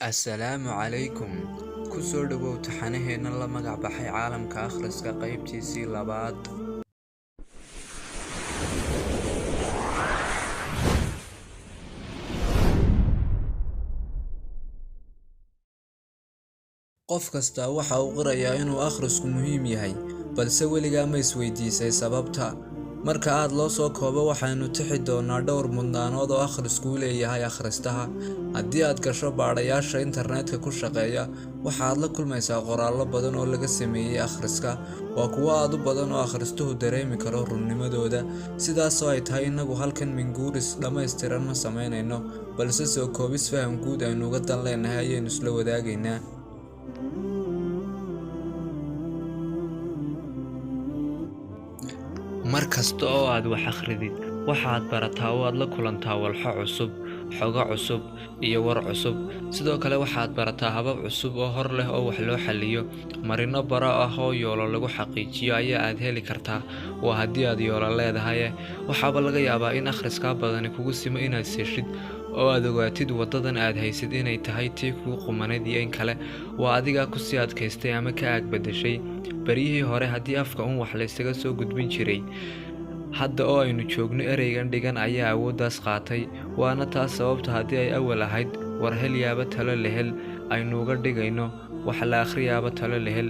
Assalaamu calaykum. Ku soo dhawow taxanaheena la magac baxay Caalamka Akhriska qaybtiisii labaad. Qof kasta waxa uu qirayaa inuu akhrisku muhiim yahay, balse weligaa ma isweydiisay sababta? Marka aad loo soo koobo waxaynu tixi doonaa dhowr mudnaanood oo akhrisku u leeyahay akhristaha. Haddii aad gasho baadhayaasha internetka ku shaqeeya, waxaad la kulmaysaa qoraallo badan oo laga sameeyay akhriska. Waa kuwo aad u badan oo akhristuhu dareemi karo runnimadooda. Sidaasoo ay tahay inagu halkan minguuris dhammaystiran ma samaynayno, balse soo koobis faham guud aynu uga dan leenahay ayaynu isla wadaagaynaa. Mar kasta oo aad wax akhridid, waxaad barataa oo aad la kulantaa walxo cusub, xogo cusub, iyo war cusub. Sidoo kale waxaad barataa habab cusub oo hor leh oo wax loo xalliyo. Marino baro ah oo yoolo lagu xaqiijiyo ayaa aad heli kartaa. Waa haddii aad yoolo leedahay, waxaaba laga yaabaa in akhriska badani kugu simo inaad seeshid oo aad ogaatid wadadan aad haysid inay tahay tii kugu qumanayd iyo in kale. Waa adiga ku sii adkaystay ama ka ag bedeshay. Bariyihii hore haddii afka wax la isaga soo gudbin jiray, hadda oo aynu joogno ereygan dhigan ayaa awooddaas qaatay. Waana taas sababta haddii ay awal ahayd war hel yaaba talo lehel aynu uga dhigayno wax la akhriyaaba talo lehel.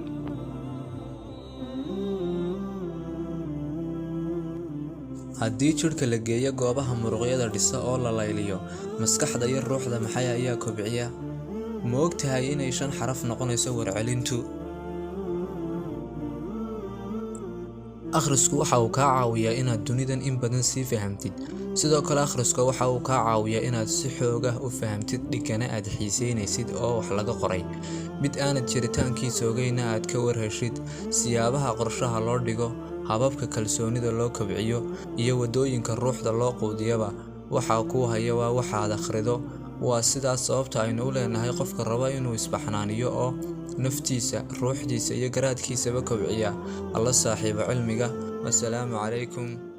Haddii jidhka la geeyo goobaha muruqyada dhisa oo la layliyo, maskaxda iyo ruuxda maxay ayaa kobciya? Ma ogtahay inay 5 xaraf noqonayso warcelintu? Akhrisku waxa uu kaa caawiyaa inaad dunidan in badan sii fahamtid. Sidoo kale akhrisku waxa uu kaa caawiyaa inaad si xoog ah u fahamtid dhigana aad xiisaynaysid oo wax laga qoray. Mid aanad jiritaankiisa ogeyna aad ka warheshid. Siyaabaha qorshaha loo dhigo, hababka kalsoonida loo kobciyo, iyo wadooyinka ruuxda loo quudiyaba. Waxa kuu haya waa waxaad akhrido. Waa sidaas sababta aynu u leenahay qofka raba inuu isbaxnaaniyo oo naftiisa, ruuxdiisa iyo garaadkiisaba kobciya. Alla saaxiibo cilmiga. Wassalaamu calaykum.